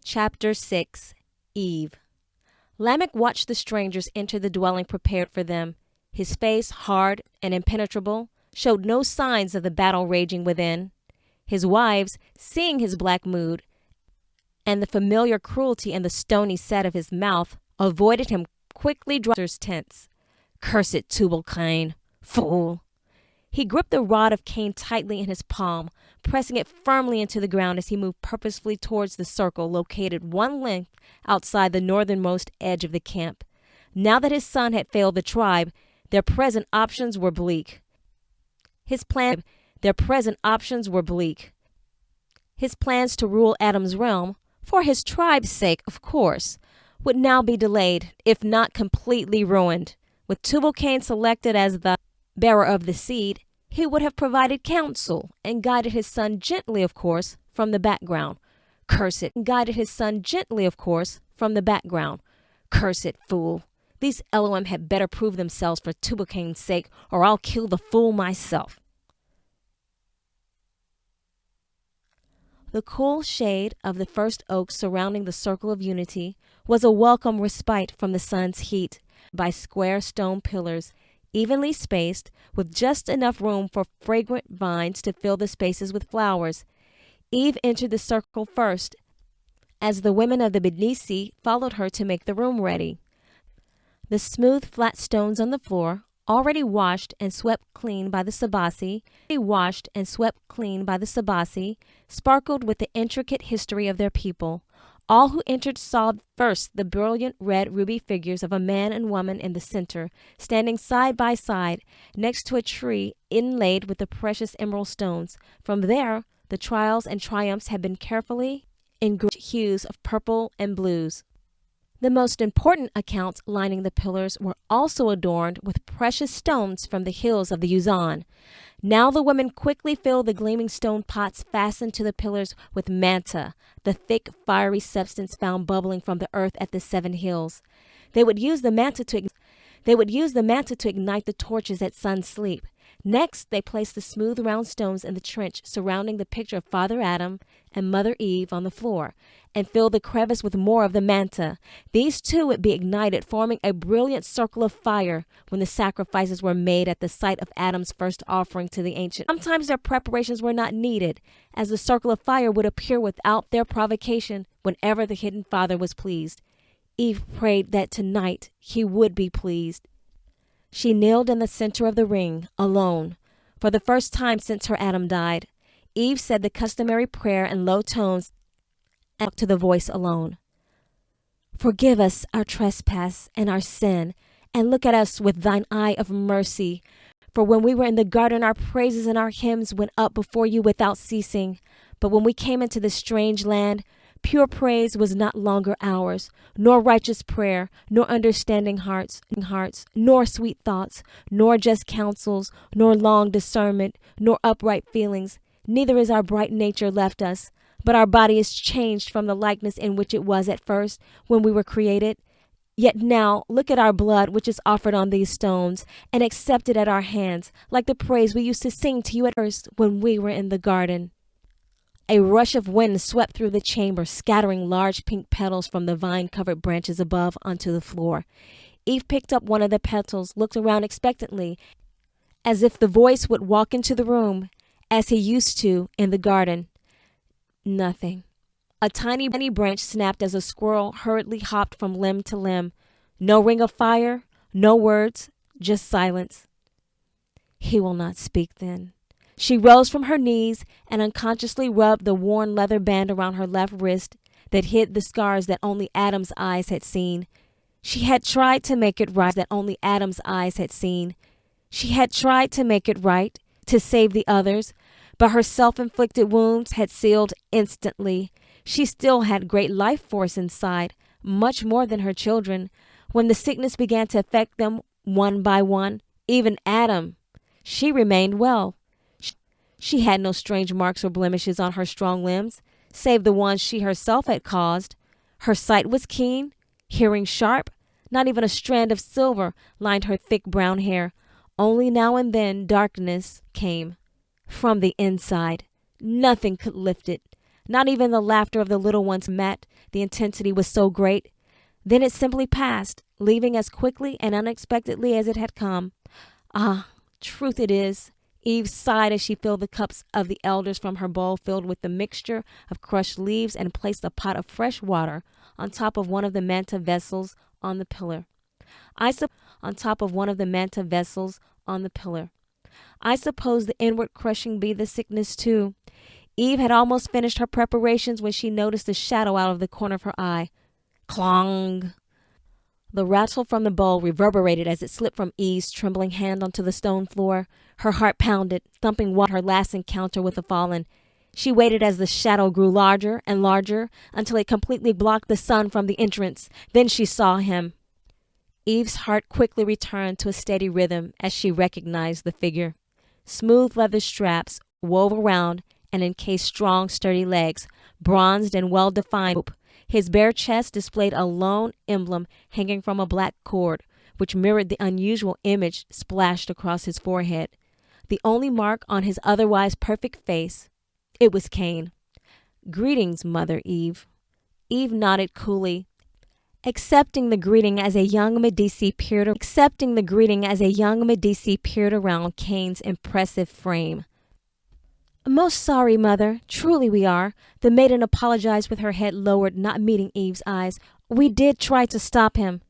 Chapter 6. Eve. Lamech watched the strangers enter the dwelling prepared for them. His face, hard and impenetrable, showed no signs of the battle raging within. His wives, seeing his black mood and the familiar cruelty in the stony set of his mouth, avoided him quickly. Drawers tents. Cursed Tubal Cain, fool! He gripped the rod of Cain tightly in his palm, pressing it firmly into the ground as he moved purposefully towards the circle located one length outside the northernmost edge of the camp. Now that his son had failed the tribe, their present options were bleak. His plans to rule Adam's realm, for his tribe's sake, of course, would now be delayed, if not completely ruined. With Tubal Cain selected as the bearer of the seed, he would have provided counsel and guided his son gently, of course, from the background. Cursed fool! These Elohim had better prove themselves for Tubal Cain's sake, or I'll kill the fool myself. The cool shade of the first oak surrounding the circle of unity was a welcome respite from the sun's heat by square stone pillars, evenly spaced, with just enough room for fragrant vines to fill the spaces with flowers. Eve entered the circle first, as the women of the Benisi followed her to make the room ready. The smooth, flat stones on the floor, already washed and swept clean by the Sabasi, sparkled with the intricate history of their people. All who entered saw first the brilliant red ruby figures of a man and woman in the center, standing side by side next to a tree inlaid with the precious emerald stones. From there, the trials and triumphs had been carefully engraved hues of purple and blues. The most important accounts lining the pillars were also adorned with precious stones from the hills of the Uzan. Now the women quickly filled the gleaming stone pots fastened to the pillars with manta, the thick, fiery substance found bubbling from the earth at the 7 hills. They would use the manta to ignite the torches at sun's sleep. Next, they placed the smooth round stones in the trench surrounding the picture of Father Adam and Mother Eve on the floor, and filled the crevice with more of the manta. These too would be ignited, forming a brilliant circle of fire when the sacrifices were made at the site of Adam's first offering to the ancient. Sometimes their preparations were not needed, as the circle of fire would appear without their provocation whenever the hidden Father was pleased. Eve prayed that tonight he would be pleased. She kneeled in the center of the ring, alone. For the first time since her Adam died, Eve said the customary prayer in low tones and to the voice alone. Forgive us our trespass and our sin, and look at us with thine eye of mercy. For when we were in the garden, our praises and our hymns went up before you without ceasing. But when we came into this strange land, pure praise was not longer ours, nor righteous prayer, nor understanding hearts, nor sweet thoughts, nor just counsels, nor long discernment, nor upright feelings. Neither is our bright nature left us, but our body is changed from the likeness in which it was at first, when we were created. Yet now look at our blood which is offered on these stones, and accepted at our hands, like the praise we used to sing to you at first when we were in the garden. A rush of wind swept through the chamber, scattering large pink petals from the vine-covered branches above onto the floor. Eve picked up one of the petals, looked around expectantly, as if the voice would walk into the room, as he used to in the garden. Nothing. A tiny branch snapped as a squirrel hurriedly hopped from limb to limb. No ring of fire, no words, just silence. He will not speak then. She rose from her knees and unconsciously rubbed the worn leather band around her left wrist that hid the scars that only Adam's eyes had seen. She had tried to make it right, to save the others, but her self-inflicted wounds had sealed instantly. She still had great life force inside, much more than her children. When the sickness began to affect them one by one, even Adam, she remained well. She had no strange marks or blemishes on her strong limbs, save the ones she herself had caused. Her sight was keen, hearing sharp. Not even a strand of silver lined her thick brown hair. Only now and then darkness came from the inside. Nothing could lift it. Not even the laughter of the little ones met. The intensity was so great. Then it simply passed, leaving as quickly and unexpectedly as it had come. Ah, truth it is. Eve sighed as she filled the cups of the elders from her bowl filled with the mixture of crushed leaves and placed a pot of fresh water on top of one of the manta vessels on the pillar. I suppose the inward crushing be the sickness too. Eve had almost finished her preparations when she noticed a shadow out of the corner of her eye. Clong! The rattle from the bowl reverberated as it slipped from Eve's trembling hand onto the stone floor. Her heart pounded, thumping her last encounter with the fallen. She waited as the shadow grew larger and larger until it completely blocked the sun from the entrance. Then she saw him. Eve's heart quickly returned to a steady rhythm as she recognized the figure. Smooth leather straps wove around and encased strong, sturdy legs, bronzed and well-defined. His bare chest displayed a lone emblem hanging from a black cord, which mirrored the unusual image splashed across his forehead. The only mark on his otherwise perfect face. It was Cain. "Greetings, Mother Eve." Eve nodded coolly, accepting the greeting as a young Medici peered around Cain's impressive frame. "Most sorry, Mother. Truly we are." The maiden apologized with her head lowered, not meeting Eve's eyes. "We did try to stop him."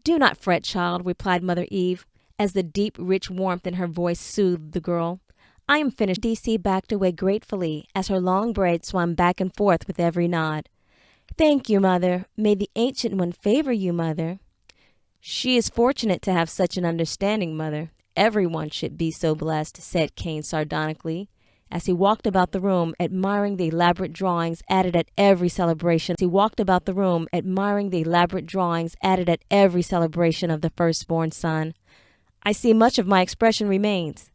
"Do not fret, child," replied Mother Eve, as the deep, rich warmth in her voice soothed the girl. "I am finished." DC backed away gratefully as her long braid swung back and forth with every nod. "Thank you, Mother. May the Ancient One favor you, Mother." "She is fortunate to have such an understanding, Mother. Everyone should be so blessed," said Cain sardonically, as he walked about the room admiring the elaborate drawings added at every celebration of the firstborn son. "I see much of my expression remains."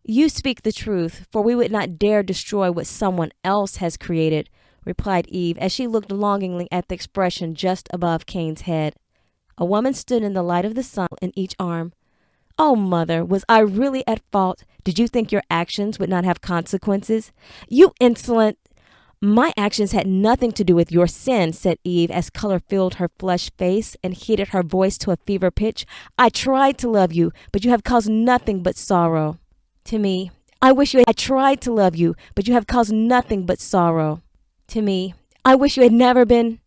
"You speak the truth, for we would not dare destroy what someone else has created," replied Eve as she looked longingly at the expression just above Cain's head. A woman stood in the light of the sun in each arm. "Oh, Mother, was I really at fault? Did you think your actions would not have consequences?" "You insolent—" "My actions had nothing to do with your sin," said Eve as color filled her flushed face and heated her voice to a fever pitch. "I tried to love you, but you have caused nothing but sorrow." To me, I tried to love you, but you have caused nothing but sorrow. To me, I wish you had never been.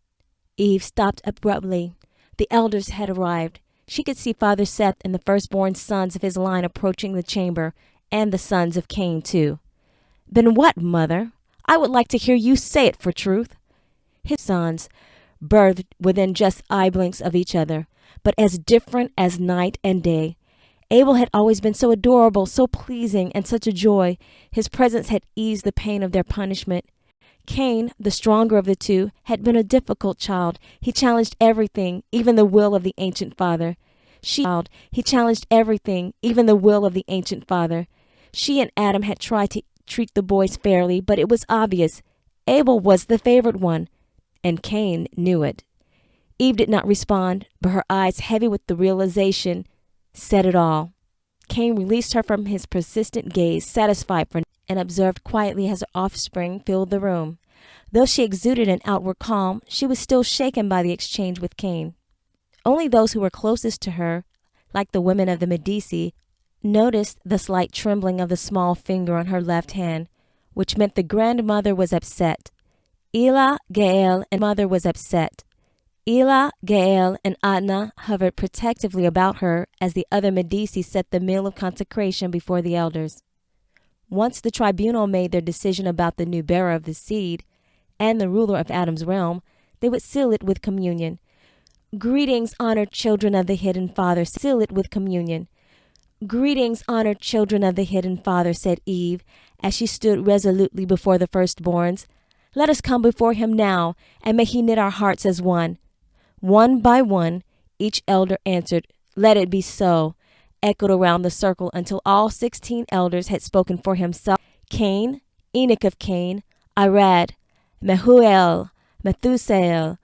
Eve stopped abruptly. The elders had arrived. She could see Father Seth and the firstborn sons of his line approaching the chamber, and the sons of Cain, too. "Been what, Mother? I would like to hear you say it for truth." His sons, birthed within just eye blinks of each other, but as different as night and day. Abel had always been so adorable, so pleasing, and such a joy. His presence had eased the pain of their punishment. Cain, the stronger of the two, had been a difficult child. He challenged everything, even the will of the ancient father. She and Adam had tried to treat the boys fairly, but it was obvious. Abel was the favored one, and Cain knew it. Eve did not respond, but her eyes, heavy with the realization, said it all. Cain released her from his persistent gaze, satisfied for, and observed quietly as her offspring filled the room. Though she exuded an outward calm, she was still shaken by the exchange with Cain. Only those who were closest to her, like the women of the Medici, noticed the slight trembling of the small finger on her left hand, which meant the grandmother was upset. Ela, Gael, and mother was upset. Ela, Gael, and Adna hovered protectively about her as the other Medici set the meal of consecration before the elders. Once the tribunal made their decision about the new bearer of the seed and the ruler of Adam's realm, they would seal it with communion. "Greetings, honored children of the hidden Father." Seal it with communion. "Greetings, honored children of the hidden Father," said Eve, as she stood resolutely before the firstborns. "Let us come before him now, and may he knit our hearts as one." One by one, each elder answered, "Let it be so," echoed around the circle until all 16 elders had spoken for himself. Cain, Enoch of Cain, Arad, Mehuel, Methusael,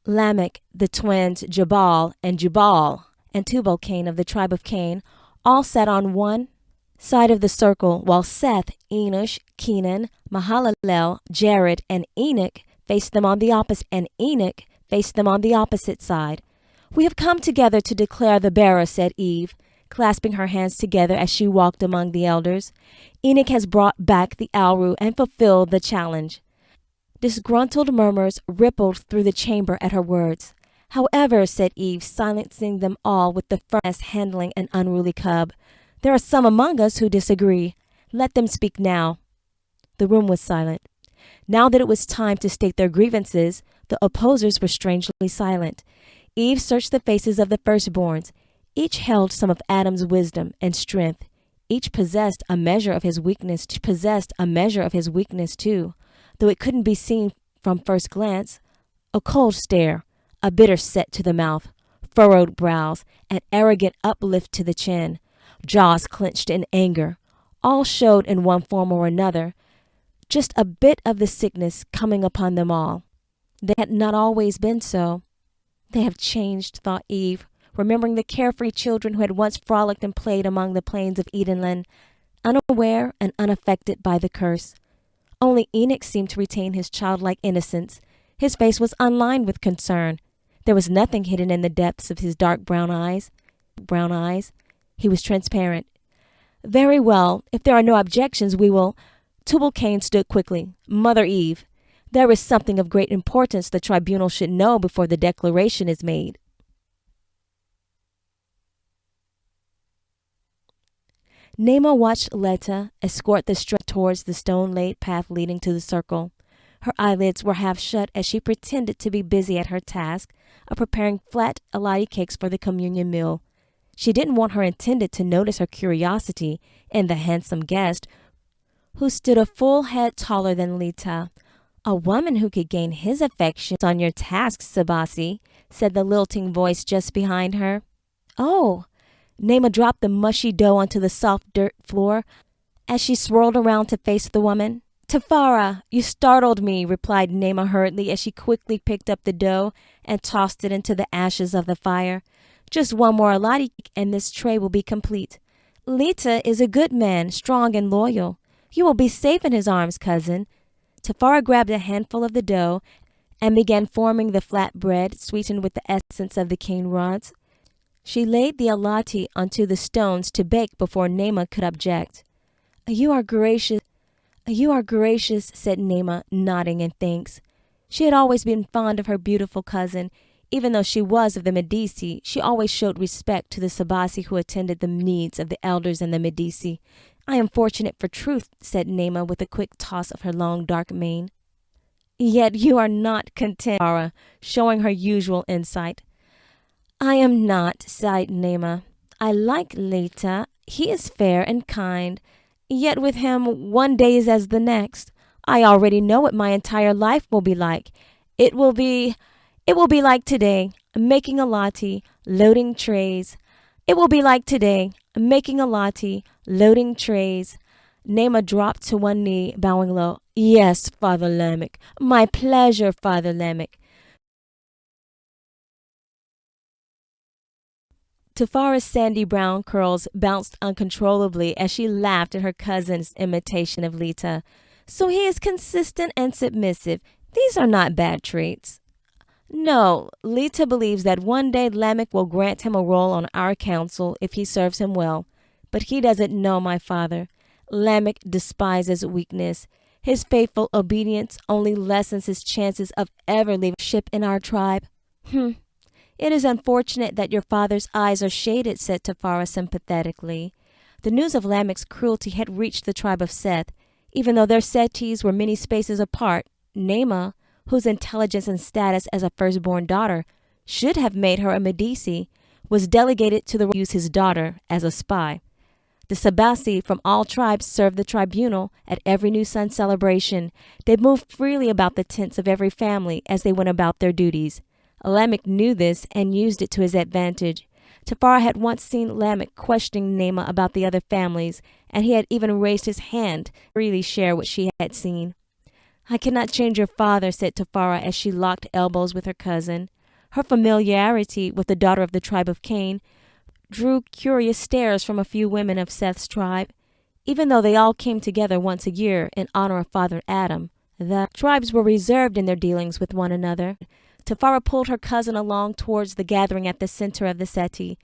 Lamech, the twins Jabal, and Tubal-Cain of the tribe of Cain, all sat on one side of the circle, while Seth, Enosh, Kenan, Mahalalel, Jared, and Enoch faced them on the opposite side. "We have come together to declare the bearer," said Eve, clasping her hands together as she walked among the elders. "Enoch has brought back the Alru and fulfilled the challenge." Disgruntled murmurs rippled through the chamber at her words. "However," said Eve, silencing them all with the firmness handling an unruly cub, "there are some among us who disagree. Let them speak now." The room was silent. Now that it was time to state their grievances, the opposers were strangely silent. Eve searched the faces of the firstborns. Each held some of Adam's wisdom and strength. Each possessed a measure of his weakness too, though it couldn't be seen from first glance. A cold stare, a bitter set to the mouth, furrowed brows, an arrogant uplift to the chin, jaws clenched in anger, all showed in one form or another just a bit of the sickness coming upon them all. They had not always been so. They have changed, thought Eve, remembering the carefree children who had once frolicked and played among the plains of Edenland, unaware and unaffected by the curse. Only Enoch seemed to retain his childlike innocence. His face was unlined with concern. There was nothing hidden in the depths of his dark brown eyes. He was transparent. "Very well, if there are no objections, we will—" Tubal Cain stood quickly. "Mother Eve, there is something of great importance the tribunal should know before the declaration is made." Naamah watched Leta escort the stretcher towards the stone-laid path leading to the circle. Her eyelids were half shut as she pretended to be busy at her task of preparing flat elati cakes for the communion meal. She didn't want her intended to notice her curiosity in the handsome guest who stood a full head taller than Leta. "A woman who could gain his affections on your tasks, Sabasi," said the lilting voice just behind her. "Oh!" Naamah dropped the mushy dough onto the soft dirt floor as she swirled around to face the woman. "Tafara, you startled me," replied Naamah hurriedly as she quickly picked up the dough and tossed it into the ashes of the fire. "Just one more elati and this tray will be complete. Leta is a good man, strong and loyal. You will be safe in his arms, cousin." Tafara grabbed a handful of the dough and began forming the flat bread sweetened with the essence of the cane rods. She laid the elati onto the stones to bake before Naamah could object. You are gracious," said Naamah, nodding in thanks. She had always been fond of her beautiful cousin. Even though she was of the Medici, she always showed respect to the Sabasi who attended the needs of the elders in the Medici. "I am fortunate for truth," said Naamah with a quick toss of her long dark mane. "Yet you are not content," Tafara, showing her usual insight. "I am not," sighed Naamah. "I like Leta. He is fair and kind. Yet with him, one day is as the next. I already know what my entire life will be like. It will be like today, making elati, loading trays. It will be like today, making elati, loading trays." Naamah dropped to one knee, bowing low. "Yes, Father Lamech. My pleasure, Father Lamech." Tafara's sandy brown curls bounced uncontrollably as she laughed at her cousin's imitation of Leta. "So he is consistent and submissive. These are not bad traits." "No, Leta believes that one day Lamech will grant him a role on our council if he serves him well. But he doesn't know my father. Lamech despises weakness. His faithful obedience only lessens his chances of ever leadership in our tribe." "It is unfortunate that your father's eyes are shaded," said Tafara sympathetically. The news of Lamech's cruelty had reached the tribe of Seth. Even though their setties were many spaces apart, Naamah, whose intelligence and status as a firstborn daughter should have made her a Medici, was delegated to use his daughter as a spy. The Sabasi from all tribes served the tribunal at every new sun celebration. They moved freely about the tents of every family as they went about their duties. Lamech knew this and used it to his advantage. Tafara had once seen Lamech questioning Naamah about the other families, and he had even raised his hand to freely share what she had seen. "I cannot change your father," said Tafara as she locked elbows with her cousin. Her familiarity with the daughter of the tribe of Cain drew curious stares from a few women of Seth's tribe. Even though they all came together once a year in honor of Father Adam, the tribes were reserved in their dealings with one another. Tafara pulled her cousin along towards the gathering at the center of the settee.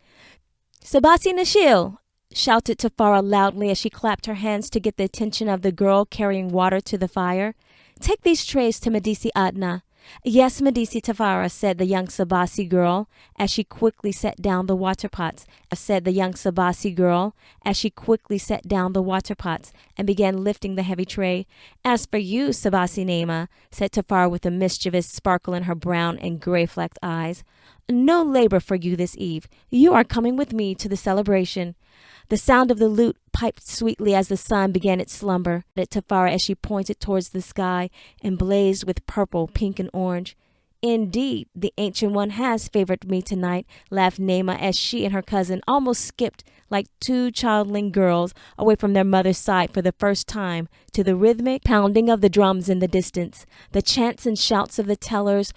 "Sabasi Nashil!" shouted Tafara loudly as she clapped her hands to get the attention of the girl carrying water to the fire. "Take these trays to Medici Adna." "Yes, Medici Tafara," said the young Sabasi girl as she quickly set down the water pots. And began lifting the heavy tray. "As for you, Sabasi Nema," said Tafara with a mischievous sparkle in her brown and gray-flecked eyes, "no labor for you this eve. You are coming with me to the celebration." The sound of the lute piped sweetly as the sun began its slumber at Tafara as she pointed towards the sky and blazed with purple, pink, and orange. "Indeed, the Ancient One has favored me tonight," laughed Nema as she and her cousin almost skipped like two childling girls away from their mother's side for the first time to the rhythmic pounding of the drums in the distance, the chants and shouts of the tellers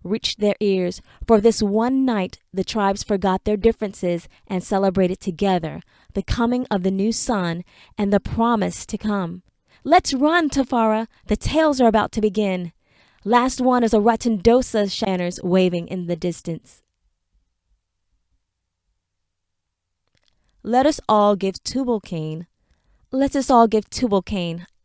reached their ears. For this one night, the tribes forgot their differences and celebrated together the coming of the new sun and the promise to come. "Let's run, Tafara. The tales are about to begin." "Last one is a Ratandosa," banners waving in the distance. Let us all give Tubal-Cain,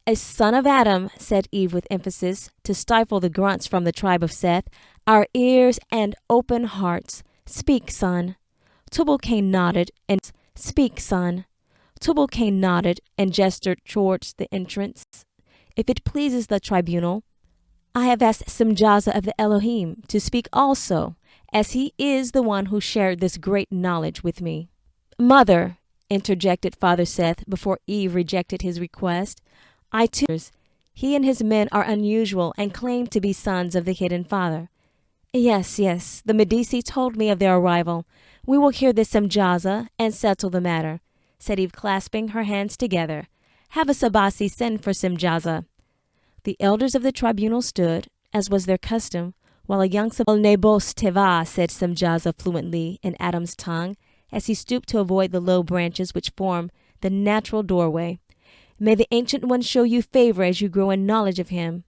a son of Adam," said Eve with emphasis, to stifle the grunts from the tribe of Seth, "our ears and open hearts. Speak, son." Tubal-Cain nodded and gestured towards the entrance. "If it pleases the tribunal, I have asked Semjaza of the Elohim to speak also, as he is the one who shared this great knowledge with me." "Mother," interjected Father Seth before Eve rejected his request, "I too, he and his men are unusual and claim to be sons of the hidden Father." Yes, the Medici told me of their arrival. We will hear the Semjaza and settle the matter," said Eve, clasping her hands together. "Have a Sabasi send for Semjaza." The elders of the tribunal stood, as was their custom, while a young Nebos Teva said Semjaza fluently in Adam's tongue as he stooped to avoid the low branches which formed the natural doorway. "May the Ancient One show you favor as you grow in knowledge of him."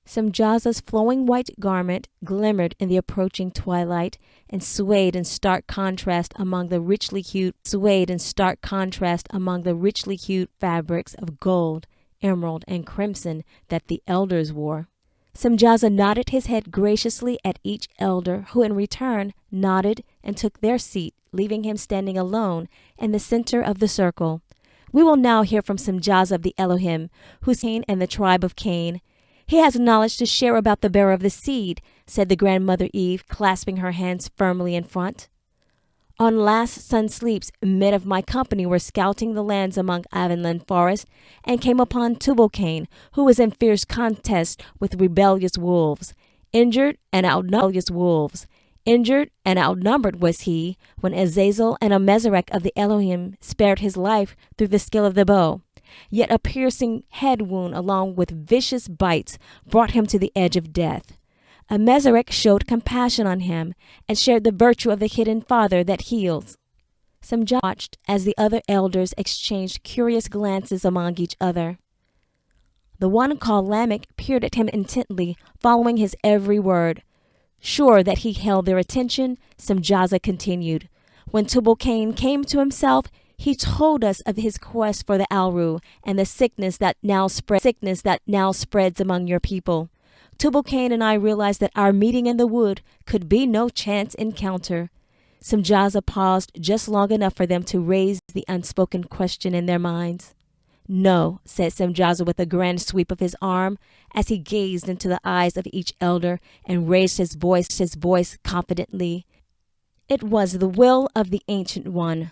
Semjaza's flowing white garment glimmered in the approaching twilight and swayed in stark contrast among the richly hued fabrics of gold, emerald, and crimson that the elders wore. Semjaza nodded his head graciously at each elder, who in return nodded and took their seat, leaving him standing alone in the center of the circle. We will now hear from Semjaza of the Elohim, who's Cain and the tribe of Cain. "He has knowledge to share about the bearer of the seed," said the grandmother Eve, clasping her hands firmly in front. "On last sun sleeps, men of my company were scouting the lands among Avonland Forest and came upon Tubal-Cain, who was in fierce contest with rebellious wolves. Injured and outnumbered was he when Azazel and Amezerek of the Elohim spared his life through the skill of the bow. Yet a piercing head wound along with vicious bites brought him to the edge of death. Amezerek showed compassion on him and shared the virtue of the hidden Father that heals." Semjaza watched as the other elders exchanged curious glances among each other. The one called Lamech peered at him intently, following his every word. Sure that he held their attention, Semjaza continued. "When Tubal-Cain came to himself, he told us of his quest for the Alru and the sickness that now spreads among your people. Tubal-Cain and I realized that our meeting in the wood could be no chance encounter." Semjaza paused just long enough for them to raise the unspoken question in their minds. "No," said Semjaza with a grand sweep of his arm as he gazed into the eyes of each elder and raised his voice confidently. "It was the will of the Ancient One.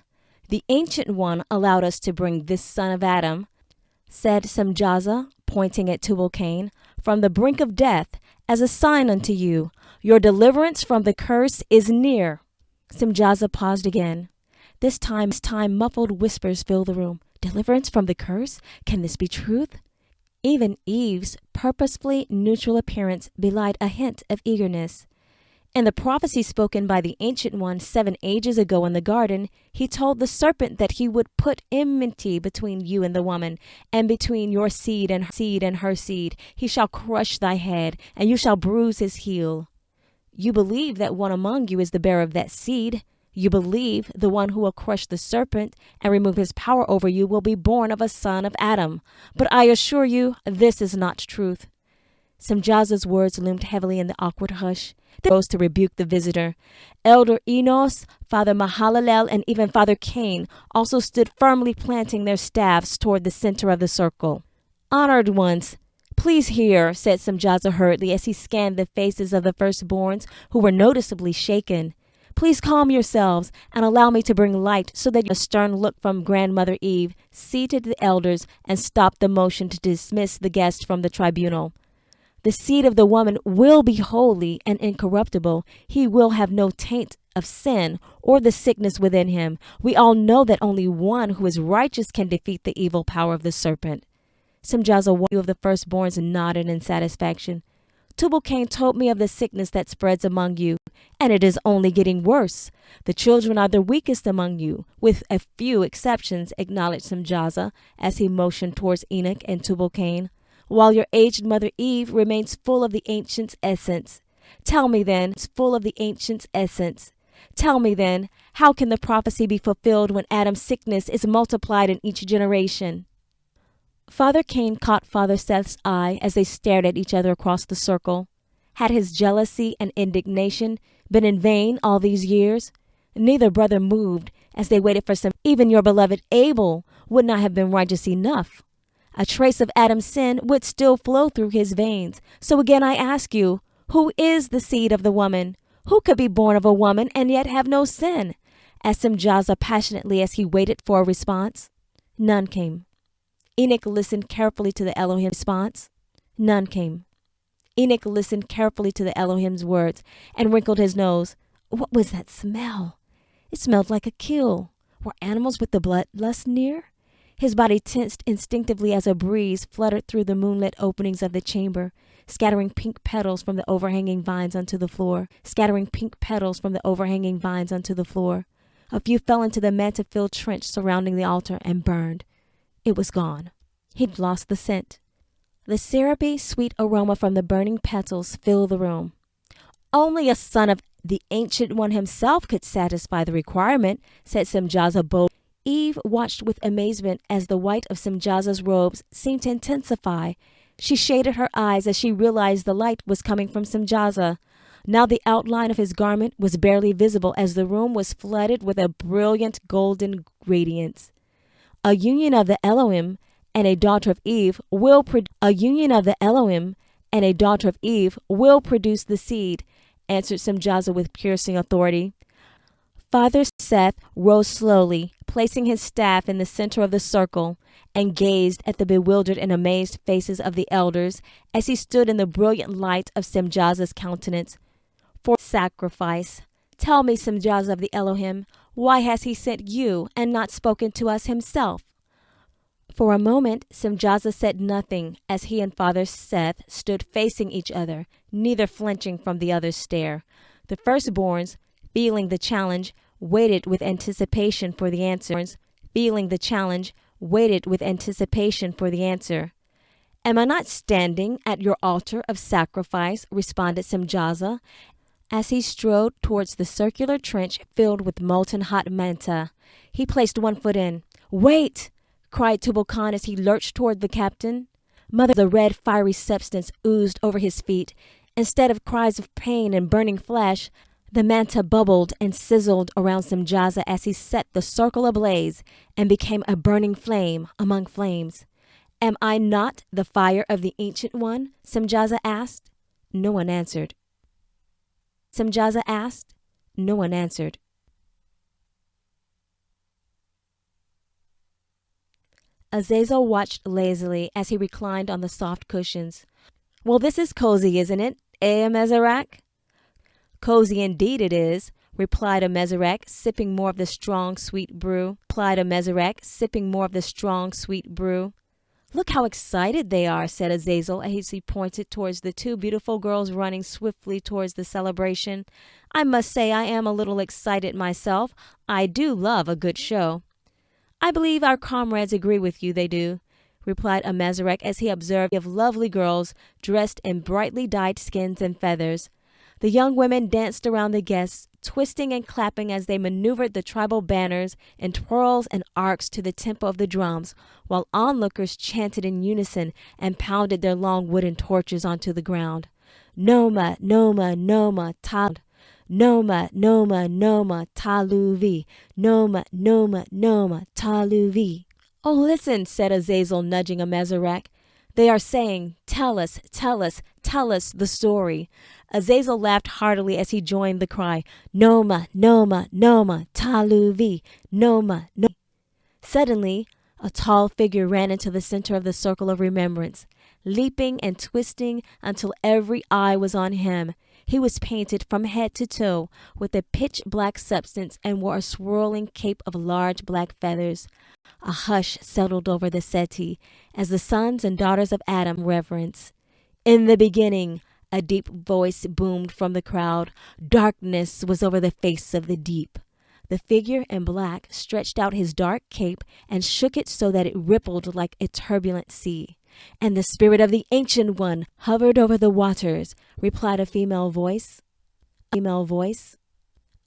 The Ancient One allowed us to bring this son of Adam," said Semjaza, pointing at Tubal-Cain, "from the brink of death as a sign unto you. Your deliverance from the curse is near." Semjaza paused again. This time muffled whispers filled the room. "Deliverance from the curse? Can this be truth?" Even Eve's purposefully neutral appearance belied a hint of eagerness. In the prophecy spoken by the Ancient One 7 ages ago in the garden, he told the serpent that he would put enmity between you and the woman, and between your seed and her seed. He shall crush thy head, and you shall bruise his heel. You believe that one among you is the bearer of that seed. You believe the one who will crush the serpent and remove his power over you will be born of a son of Adam. But I assure you, this is not truth. Semjaza's words loomed heavily in the awkward hush. They rose to rebuke the visitor. Elder Enoch, Father Mahalalel, and even Father Cain also stood firmly, planting their staffs toward the center of the circle. Honored ones, please hear, said Semjaza hurriedly as he scanned the faces of the firstborns, who were noticeably shaken. Please calm yourselves and allow me to bring light so that a stern look from Grandmother Eve seated the elders and stopped the motion to dismiss the guest from the tribunal. The seed of the woman will be holy and incorruptible. He will have no taint of sin or the sickness within him. We all know that only one who is righteous can defeat the evil power of the serpent. Semjaza, one of the firstborns, nodded in satisfaction. Tubal-Cain told me of the sickness that spreads among you, and it is only getting worse. The children are the weakest among you, with a few exceptions, acknowledged Semjaza as he motioned towards Enoch and Tubal-Cain, while your aged mother Eve remains full of the ancient's essence. Tell me then, how can the prophecy be fulfilled when Adam's sickness is multiplied in each generation? Father Cain caught Father Seth's eye as they stared at each other across the circle. Had his jealousy and indignation been in vain all these years? Neither brother moved as they waited for some. Even your beloved Abel would not have been righteous enough. A trace of Adam's sin would still flow through his veins. So again I ask you, who is the seed of the woman? Who could be born of a woman and yet have no sin? Asked Semjaza passionately as he waited for a response. None came. Enoch listened carefully to the Elohim's response. None came. Enoch listened carefully to the Elohim's words and wrinkled his nose. What was that smell? It smelled like a kill. Were animals with the bloodlust near? His body tensed instinctively as a breeze fluttered through the moonlit openings of the chamber, scattering pink petals from the overhanging vines onto the floor. A few fell into the manta-filled trench surrounding the altar and burned. It was gone. He'd lost the scent. The syrupy, sweet aroma from the burning petals filled the room. Only a son of the Ancient One himself could satisfy the requirement, said Semjaza boldly. Eve watched with amazement as the white of Semjaza's robes seemed to intensify. She shaded her eyes as she realized the light was coming from Semjaza. Now the outline of his garment was barely visible as the room was flooded with a brilliant golden radiance. A union of the Elohim and a daughter of Eve will produce the seed, answered Semjaza with piercing authority. Father Seth rose slowly, placing his staff in the center of the circle, and gazed at the bewildered and amazed faces of the elders as he stood in the brilliant light of Semjaza's countenance. For sacrifice, tell me, Semjaza of the Elohim, why has he sent you and not spoken to us himself? For a moment, Semjaza said nothing as he and Father Seth stood facing each other, neither flinching from the other's stare. The firstborns, feeling the challenge, waited with anticipation for the answer. Am I not standing at your altar of sacrifice? Responded Semjaza, as he strode towards the circular trench filled with molten hot manta. He placed one foot in. Wait! Cried Tubal-Cain as he lurched toward the captain. Mother, the red fiery substance oozed over his feet. Instead of cries of pain and burning flesh, the manta bubbled and sizzled around Semjaza as he set the circle ablaze and became a burning flame among flames. Am I not the fire of the Ancient One? Semjaza asked. No one answered. Azazel watched lazily as he reclined on the soft cushions. Well, this is cozy, isn't it, Mezerach? Cozy indeed it is, replied Mezerach, sipping more of the strong, sweet brew. Look how excited they are, said Azazel as he pointed towards the two beautiful girls running swiftly towards the celebration. I must say I am a little excited myself. I do love a good show. I believe our comrades agree with you, they do, replied Amazarek as he observed of lovely girls dressed in brightly dyed skins and feathers. The young women danced around the guests, twisting and clapping as they maneuvered the tribal banners in twirls and arcs to the tempo of the drums, while onlookers chanted in unison and pounded their long wooden torches onto the ground. Noma, Noma, Noma, Tal. Noma, Noma, Noma, Taluvi. Noma, Noma, Noma, Taluvi. Oh, listen, said Azazel, nudging Amazarek. They are saying, tell us, tell us, tell us the story. Azazel laughed heartily as he joined the cry, Noma, Noma, Noma, Taluvi, Noma, Noma. Suddenly, a tall figure ran into the center of the circle of remembrance, leaping and twisting until every eye was on him. He was painted from head to toe with a pitch-black substance and wore a swirling cape of large black feathers. A hush settled over the settee as the sons and daughters of Adam reverence. In the beginning, a deep voice boomed from the crowd. Darkness was over the face of the deep. The figure in black stretched out his dark cape and shook it so that it rippled like a turbulent sea. And the spirit of the Ancient One hovered over the waters, replied a female voice.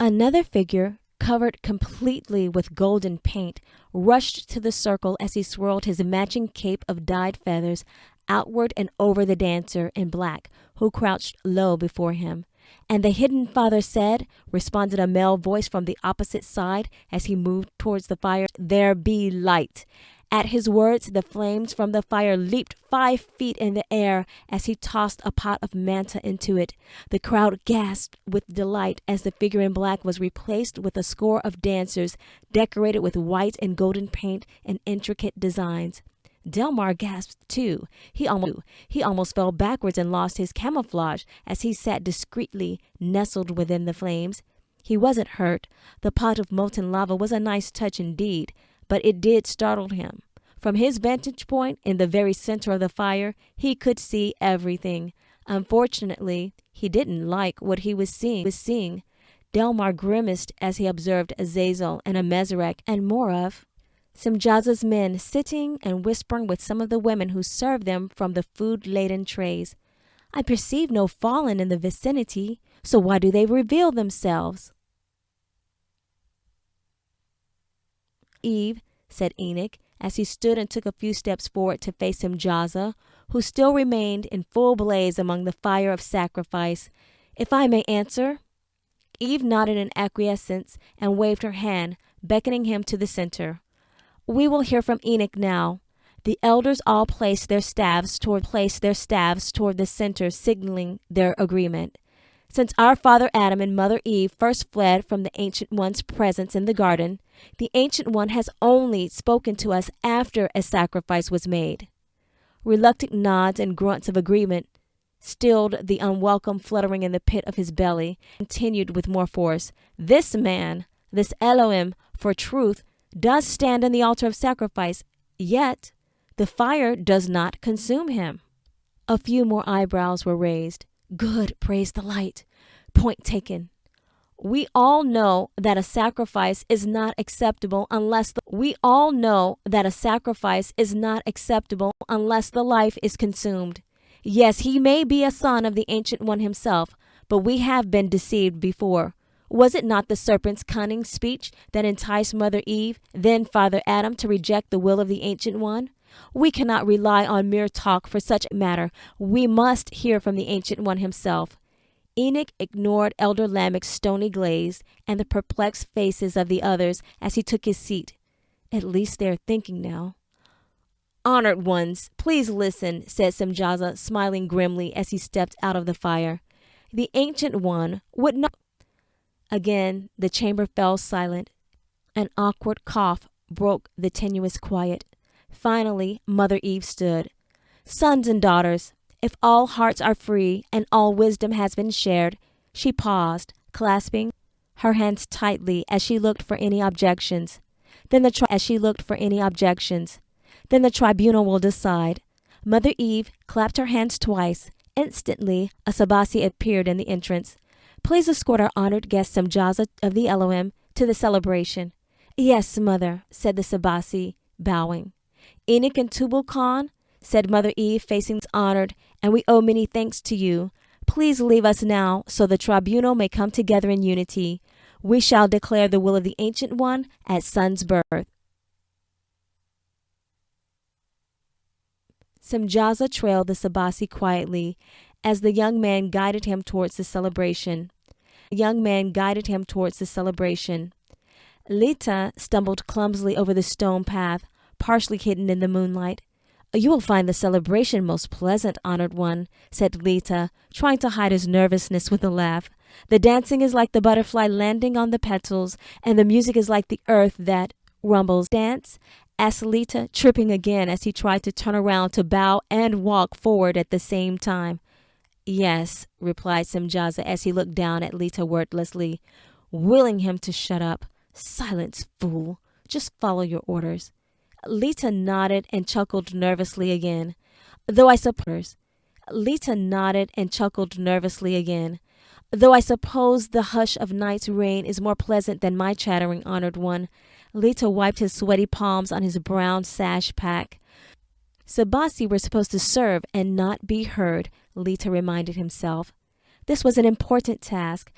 Another figure, covered completely with golden paint, rushed to the circle as he swirled his matching cape of dyed feathers outward and over the dancer in black, who crouched low before him. And the hidden father said, responded a male voice from the opposite side as he moved towards the fire, there be light. At his words, the flames from the fire leaped 5 feet in the air as he tossed a pot of manta into it. The crowd gasped with delight as the figure in black was replaced with a score of dancers decorated with white and golden paint and intricate designs. Delmar gasped too. He almost fell backwards and lost his camouflage as he sat discreetly nestled within the flames. He wasn't hurt. The pot of molten lava was a nice touch indeed, but it did startle him. From his vantage point in the very center of the fire, he could see everything. Unfortunately, he didn't like what he was seeing. Delmar grimaced as he observed Azazel and Amazarek and more of Semjaza's men sitting and whispering with some of the women who served them from the food-laden trays. I perceive no fallen in the vicinity, so why do they reveal themselves? Eve, said Enoch, as he stood and took a few steps forward to face Semjaza, who still remained in full blaze among the fire of sacrifice. If I may answer? Eve nodded in acquiescence and waved her hand, beckoning him to the center. We will hear from Enoch now. The elders all placed their staves toward the center, signaling their agreement. Since our father Adam and mother Eve first fled from the Ancient One's presence in the garden, the Ancient One has only spoken to us after a sacrifice was made. Reluctant nods and grunts of agreement stilled the unwelcome fluttering in the pit of his belly, continued with more force. This man, this Elohim, for truth, does stand on the altar of sacrifice, yet the fire does not consume him. A few more eyebrows were raised. Good, praise the light. Point taken. We all know that a sacrifice is not acceptable unless the life is consumed. Yes, he may be a son of the Ancient One himself, but we have been deceived before. Was it not the serpent's cunning speech that enticed Mother Eve, then Father Adam, to reject the will of the Ancient One? We cannot rely on mere talk for such a matter. We must hear from the Ancient One himself. Enoch ignored Elder Lamech's stony glaze and the perplexed faces of the others as he took his seat. At least they are thinking now. Honored ones, please listen, said Semjaza, smiling grimly as he stepped out of the fire. The Ancient One would not... Again, the chamber fell silent. An awkward cough broke the tenuous quiet. Finally, Mother Eve stood. Sons and daughters, if all hearts are free and all wisdom has been shared, she paused, clasping her hands tightly as she looked for any objections. Then Then the tribunal will decide. Mother Eve clapped her hands twice. Instantly, a Sabasi appeared in the entrance. Please escort our honored guest Semjaza of the Elohim to the celebration. Yes, Mother, said the Sabasi, bowing. Enoch and Tubal Khan, said Mother Eve, facing us honored, and we owe many thanks to you. Please leave us now, so the tribunal may come together in unity. We shall declare the will of the Ancient One at son's birth. Semjaza trailed the Sabasi quietly as the young man guided him towards the celebration. Lita stumbled clumsily over the stone path, partially hidden in the moonlight. You will find the celebration most pleasant, honored one, said Lita, trying to hide his nervousness with a laugh. The dancing is like the butterfly landing on the petals, and the music is like the earth that rumbles. Dance? Asked Lita, tripping again as he tried to turn around to bow and walk forward at the same time. Yes, replied Semjaza as he looked down at Lita wordlessly, willing him to shut up. Silence, fool. Just follow your orders. Lita nodded and chuckled nervously again. Though I suppose the hush of night's rain is more pleasant than my chattering, honored one. Lita wiped his sweaty palms on his brown sash pack. Sabasi were supposed to serve and not be heard, Lita reminded himself. This was an important task.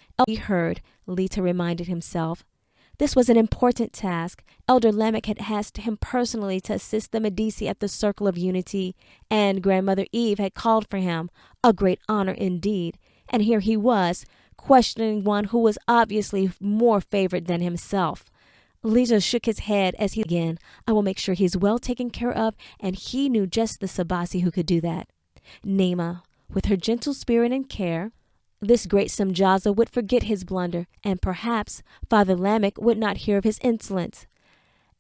Elder Lamech had asked him personally to assist the Medici at the Circle of Unity, and Grandmother Eve had called for him. A great honor indeed. And here he was, questioning one who was obviously more favored than himself. Lita shook his head as he again. I will make sure he's well taken care of, and he knew just the Sabasi who could do that. Nema, with her gentle spirit and care, this great Semjaza would forget his blunder, and perhaps Father Lamech would not hear of his insolence.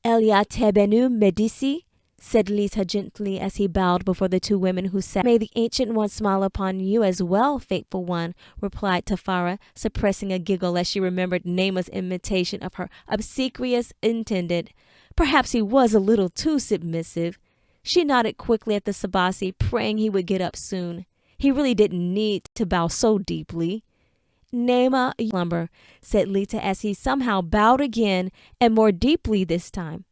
Elia Tebenu Medici, said Lita gently as he bowed before the two women who sat. May the Ancient One smile upon you as well, faithful one, replied Tafara, suppressing a giggle as she remembered Nema's imitation of her obsequious intended. Perhaps he was a little too submissive. She nodded quickly at the Sabasi, praying he would get up soon. He really didn't need to bow so deeply. Nema, slumber, said Lita as he somehow bowed again and more deeply this time.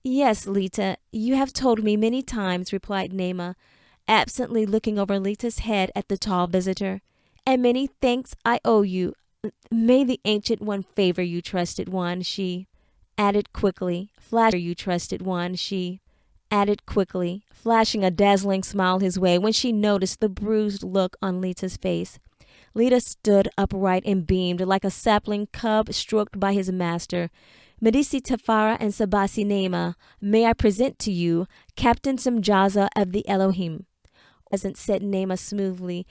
Yes, Lita, you have told me many times, replied Nema, absently looking over Lita's head at the tall visitor. And many thanks I owe you. May the Ancient One favor you, trusted one, she added quickly, flashing a dazzling smile his way when she noticed the bruised look on Lita's face. Lita stood upright and beamed like a sapling cub stroked by his master. Medici Tafara and Sabasi Nema, may I present to you Captain Semjaza of the Elohim. Present, said Nema smoothly,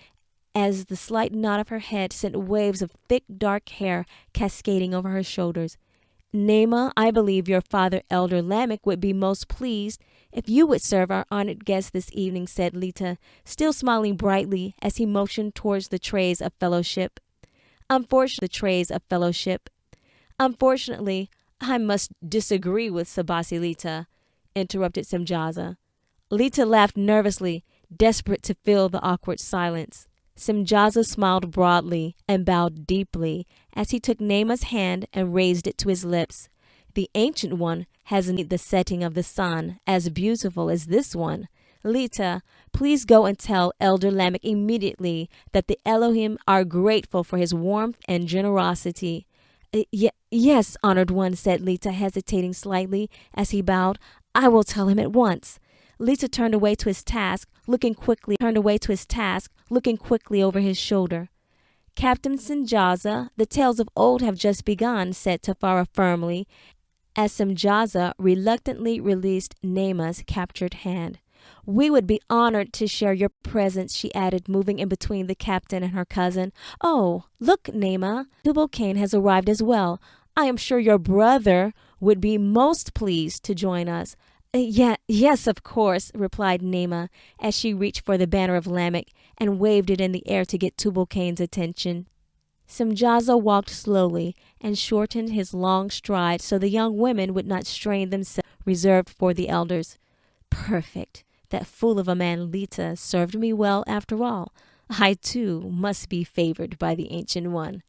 as the slight nod of her head sent waves of thick dark hair cascading over her shoulders. Nema, I believe your father, Elder Lamech, would be most pleased if you would serve our honored guest this evening, said Lita, still smiling brightly as he motioned towards the trays of fellowship. Unfortunately, I must disagree with Sabasi Lita, interrupted Semjaza. Lita laughed nervously, desperate to fill the awkward silence. Semjaza smiled broadly and bowed deeply as he took Nema's hand and raised it to his lips. The Ancient One has the setting of the sun as beautiful as this one. Lita, please go and tell Elder Lamech immediately that the Elohim are grateful for his warmth and generosity. Yes, honored one, said Lita, hesitating slightly as he bowed. I will tell him at once. Lita turned away to his task, looking quickly over his shoulder. Captain Semjaza, the tales of old have just begun, said Tafara firmly, as Semjaza reluctantly released Nema's captured hand. We would be honored to share your presence, she added, moving in between the captain and her cousin. Oh, look, Nema, Tubal Cain has arrived as well. I am sure your brother would be most pleased to join us. Yes, of course, replied Nema, as she reached for the banner of Lamech and waved it in the air to get Tubal Cain's attention. Semjaza walked slowly and shortened his long stride so the young women would not strain themselves reserved for the elders. Perfect. That fool of a man Lita served me well after all. I, too, must be favored by the Ancient One.